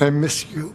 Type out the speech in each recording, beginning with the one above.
I miss you.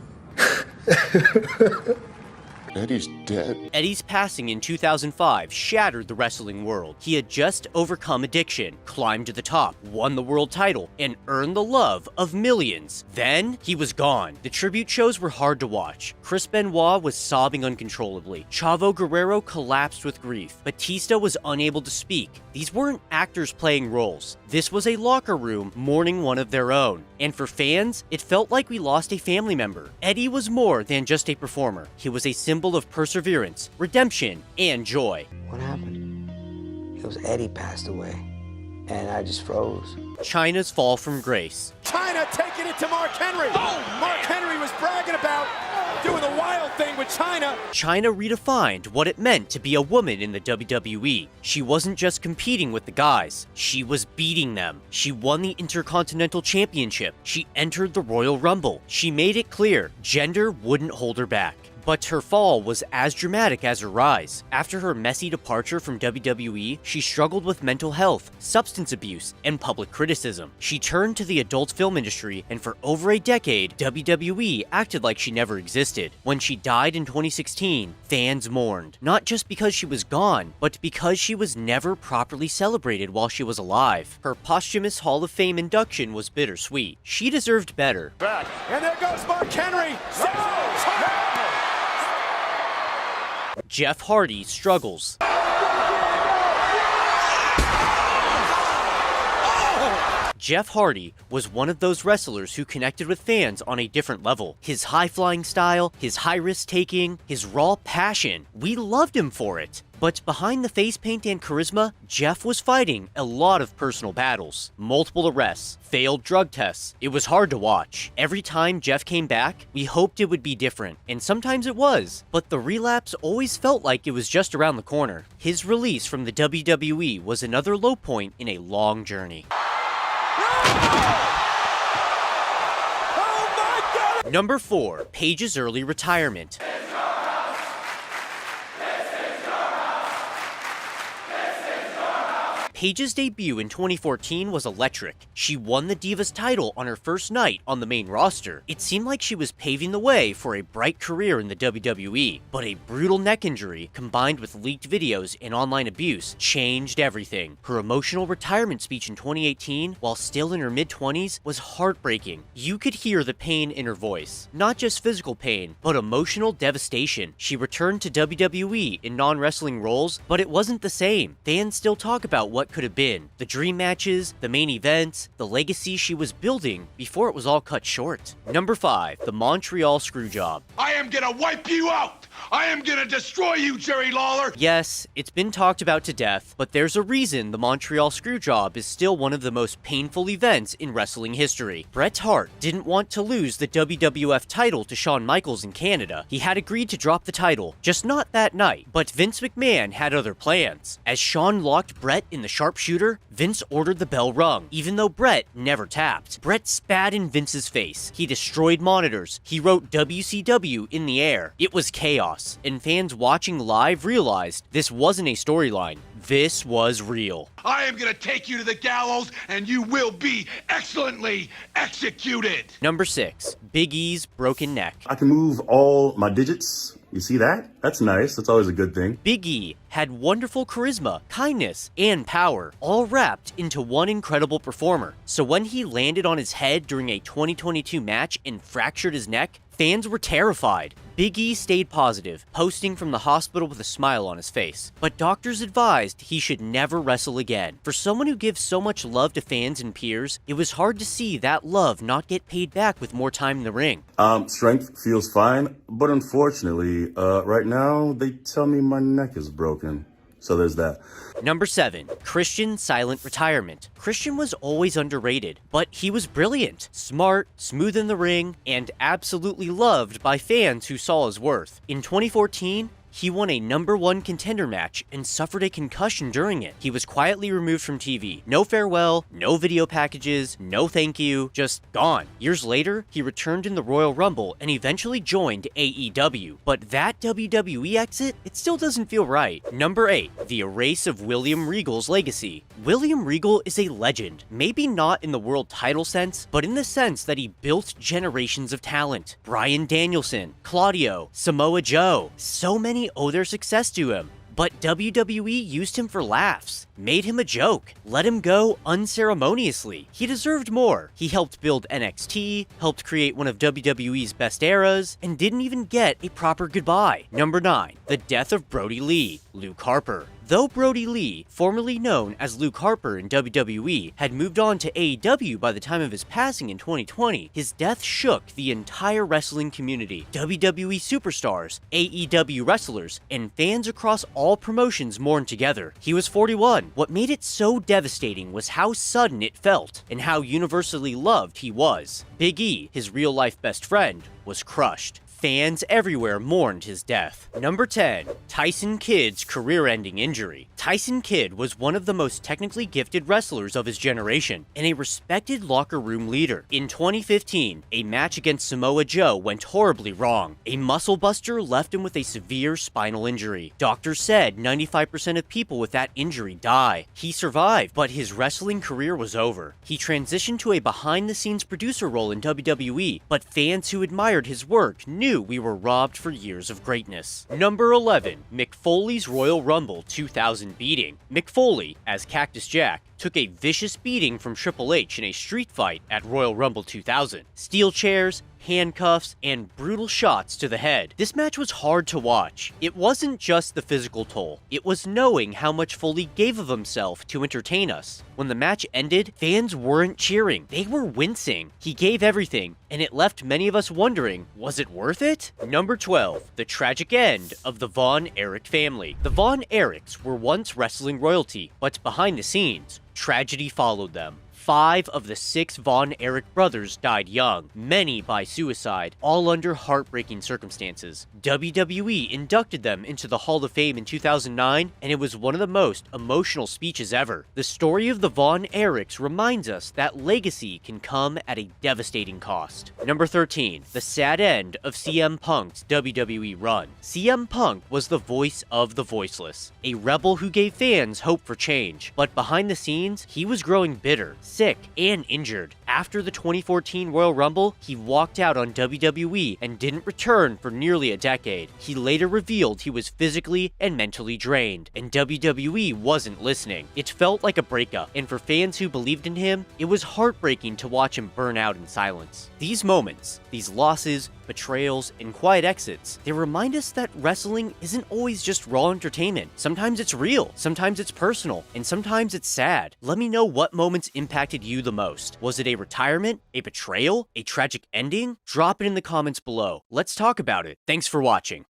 Eddie's dead. Eddie's passing in 2005 shattered the wrestling world. He had just overcome addiction, climbed to the top, won the world title, and earned the love of millions. Then, he was gone. The tribute shows were hard to watch. Chris Benoit was sobbing uncontrollably. Chavo Guerrero collapsed with grief. Batista was unable to speak. These weren't actors playing roles. This was a locker room mourning one of their own. And for fans, it felt like we lost a family member. Eddie was more than just a performer. He was a symbol of perseverance, redemption, and joy. What happened? It was Eddie passed away, and I just froze. Chyna's fall from grace. Chyna taking it to Mark Henry. Oh, Mark Henry was bragging about doing the wild thing with Chyna. Chyna redefined what it meant to be a woman in the WWE. She wasn't just competing with the guys, she was beating them. She won the Intercontinental Championship. She entered the Royal Rumble. She made it clear gender wouldn't hold her back. But her fall was as dramatic as her rise. After her messy departure from WWE, she struggled with mental health, substance abuse, and public criticism. She turned to the adult film industry, and for over a decade, WWE acted like she never existed. When she died in 2016, fans mourned, not just because she was gone, but because she was never properly celebrated while she was alive. Her posthumous Hall of Fame induction was bittersweet. She deserved better. Back, and there goes Mark Henry. Jeff Hardy struggles. Jeff Hardy was one of those wrestlers who connected with fans on a different level. His high-flying style, his high-risk taking, his raw passion, we loved him for it. But behind the face paint and charisma, Jeff was fighting a lot of personal battles. Multiple arrests, failed drug tests. It was hard to watch. Every time Jeff came back, we hoped it would be different, and sometimes it was. But the relapse always felt like it was just around the corner. His release from the WWE was another low point in a long journey. Oh my God! Number 4, Paige's early retirement. Paige's debut in 2014 was electric. She won the Divas title on her first night on the main roster. It seemed like she was paving the way for a bright career in the WWE, but a brutal neck injury, combined with leaked videos and online abuse, changed everything. Her emotional retirement speech in 2018, while still in her mid-20s, was heartbreaking. You could hear the pain in her voice. Not just physical pain, but emotional devastation. She returned to WWE in non-wrestling roles, but it wasn't the same. Fans still talk about what could have been. The dream matches, the main events, the legacy she was building before it was all cut short. Number 5, the Montreal Screwjob. I am gonna wipe you out! I am gonna destroy you, Jerry Lawler! Yes, it's been talked about to death, but there's a reason the Montreal Screwjob is still one of the most painful events in wrestling history. Bret Hart didn't want to lose the WWF title to Shawn Michaels in Canada. He had agreed to drop the title, just not that night. But Vince McMahon had other plans. As Shawn locked Bret in the sharpshooter, Vince ordered the bell rung, even though Bret never tapped. Bret spat in Vince's face. He destroyed monitors. He wrote WCW in the air. It was chaos, and fans watching live realized this wasn't a storyline. This was real. I am gonna take you to the gallows, and you will be excellently executed! Number 6, Big E's broken neck. I can move all my digits. You see that? That's nice. That's always a good thing. Big E had wonderful charisma, kindness, and power, all wrapped into one incredible performer. So when he landed on his head during a 2022 match and fractured his neck, fans were terrified. Big E stayed positive, posting from the hospital with a smile on his face. But doctors advised he should never wrestle again. For someone who gives so much love to fans and peers, it was hard to see that love not get paid back with more time in the ring. Strength feels fine, but unfortunately, right now, they tell me my neck is broken. So there's that. Number 7, Christian's silent retirement. Christian was always underrated, but he was brilliant, smart, smooth in the ring, and absolutely loved by fans who saw his worth. In 2014, he won a #1 contender match and suffered a concussion during it. He was quietly removed from TV. No farewell, no video packages, no thank you, just gone. Years later, he returned in the Royal Rumble and eventually joined AEW. But that WWE exit, it still doesn't feel right. Number 8, the erase of William Regal's legacy. William Regal is a legend, maybe not in the world title sense, but in the sense that he built generations of talent. Bryan Danielson, Claudio, Samoa Joe, so many owe their success to him. But WWE used him for laughs, made him a joke, let him go unceremoniously. He deserved more. He helped build NXT, helped create one of WWE's best eras, and didn't even get a proper goodbye. Number 9, the death of Brody Lee, Luke Harper. Though Brody Lee, formerly known as Luke Harper in WWE, had moved on to AEW by the time of his passing in 2020, his death shook the entire wrestling community. WWE superstars, AEW wrestlers, and fans across all promotions mourned together. He was 41. What made it so devastating was how sudden it felt, and how universally loved he was. Big E, his real-life best friend, was crushed. Fans everywhere mourned his death. Number 10, Tyson Kidd's career-ending injury. Tyson Kidd was one of the most technically gifted wrestlers of his generation, and a respected locker room leader. In 2015, a match against Samoa Joe went horribly wrong. A muscle buster left him with a severe spinal injury. Doctors said 95% of people with that injury die. He survived, but his wrestling career was over. He transitioned to a behind-the-scenes producer role in WWE, but fans who admired his work knew we were robbed for years of greatness. Number 11, Mick Foley's Royal Rumble 2000 beating. Mick Foley, as Cactus Jack, took a vicious beating from Triple H in a street fight at Royal Rumble 2000. Steel chairs, handcuffs, and brutal shots to the head. This match was hard to watch. It wasn't just the physical toll, it was knowing how much Foley gave of himself to entertain us. When the match ended, fans weren't cheering, they were wincing. He gave everything, and it left many of us wondering, was it worth it? Number 12, the tragic end of the Von Erich family. The Von Erichs were once wrestling royalty, but behind the scenes, tragedy followed them. 5 of the 6 Von Erich brothers died young, many by suicide, all under heartbreaking circumstances. WWE inducted them into the Hall of Fame in 2009, and it was one of the most emotional speeches ever. The story of the Von Erichs reminds us that legacy can come at a devastating cost. Number 13, the sad end of CM Punk's WWE run. CM Punk was the voice of the voiceless, a rebel who gave fans hope for change, but behind the scenes, he was growing bitter, sick, and injured. After the 2014 Royal Rumble, he walked out on WWE and didn't return for nearly a decade. He later revealed he was physically and mentally drained, and WWE wasn't listening. It felt like a breakup, and for fans who believed in him, it was heartbreaking to watch him burn out in silence. These moments, these losses, betrayals, and quiet exits, they remind us that wrestling isn't always just raw entertainment. Sometimes it's real, sometimes it's personal, and sometimes it's sad. Let me know what moments impacted you the most. Was it a retirement, a betrayal, a tragic ending? Drop it in the comments below. Let's talk about it. Thanks for watching.